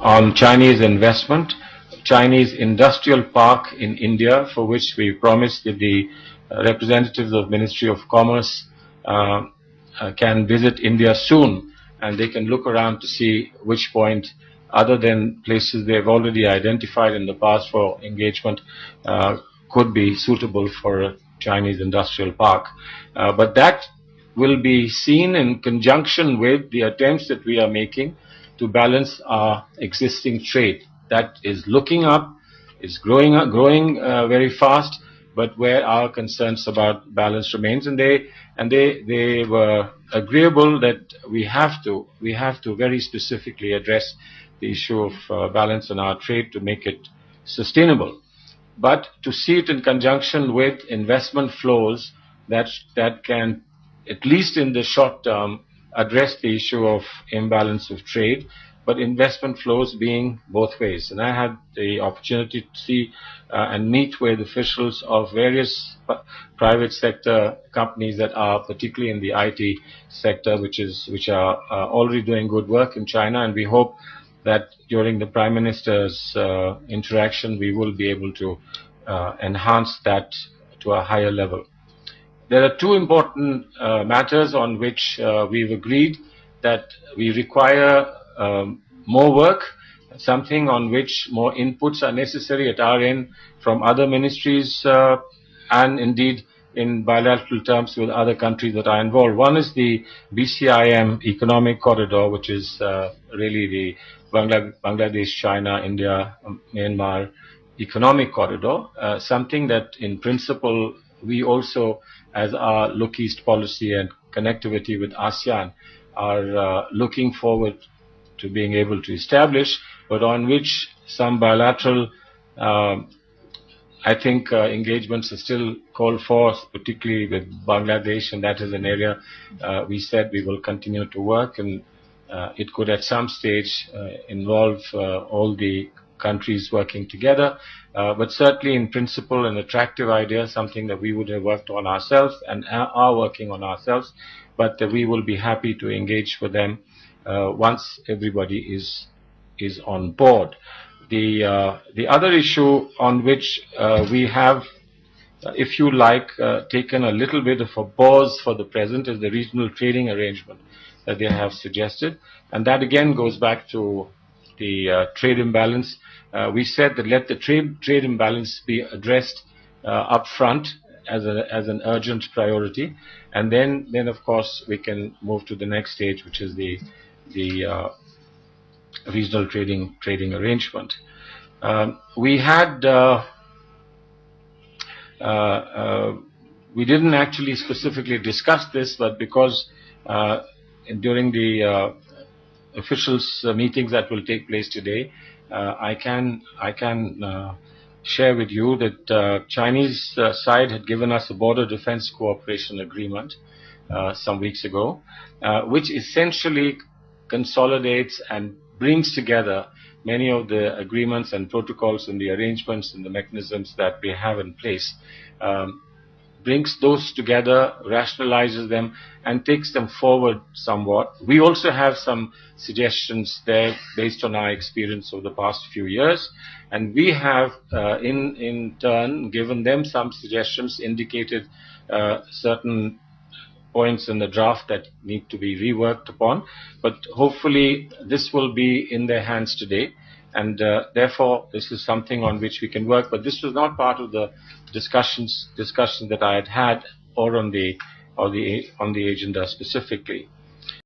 on Chinese investment, Chinese industrial park in India, for which we promised that the representatives of Ministry of Commerce can visit India soon, and they can look around to see which point, other than places they've already identified in the past for engagement, could be suitable for a Chinese industrial park. But that will be seen in conjunction with the attempts that we are making to balance our existing trade. That is looking up, is growing very fast, but where our concerns about balance remains, and they were agreeable that we have to very specifically address the issue of balance in our trade to make it sustainable, but to see it in conjunction with investment flows that can, at least in the short term, address the issue of imbalance of trade, but investment flows being both ways. And I had the opportunity to see and meet with officials of various private sector companies that are particularly in the IT sector, which are already doing good work in China, and we hope that during the Prime Minister's interaction we will be able to enhance that to a higher level. There are two important matters on which we've agreed that we require more work, something on which more inputs are necessary at our end from other ministries and indeed in bilateral terms with other countries that are involved. One is the BCIM economic corridor, which is really the Bangladesh, China, India, Myanmar economic corridor, something that in principle we also, as our Look East policy and connectivity with ASEAN, are looking forward to being able to establish, but on which some bilateral, I think, engagements are still called for, particularly with Bangladesh, and that is an area we said we will continue to work, and it could at some stage involve all the countries working together, but certainly in principle an attractive idea, something that we would have worked on ourselves and are working on ourselves, but we will be happy to engage with them once everybody is on board. The other issue on which we have, if you like, taken a little bit of a pause for the present is the regional trading arrangement that they have suggested, and that again goes back to the trade imbalance. We said that let the trade imbalance be addressed up front as an urgent priority, and then of course we can move to the next stage, which is the regional trading arrangement. We didn't actually specifically discuss this, but because during the officials meetings that will take place today, I can share with you that Chinese side had given us a border defense cooperation agreement some weeks ago, which essentially consolidates and brings together many of the agreements and protocols and the arrangements and the mechanisms that we have in place, brings those together, rationalizes them, and takes them forward somewhat. We also have some suggestions there based on our experience over the past few years, and we have in turn given them some suggestions, indicated certain points in the draft that need to be reworked upon, but hopefully this will be in their hands today, and therefore this is something on which we can work. But this was not part of the discussions that I had or on the agenda specifically.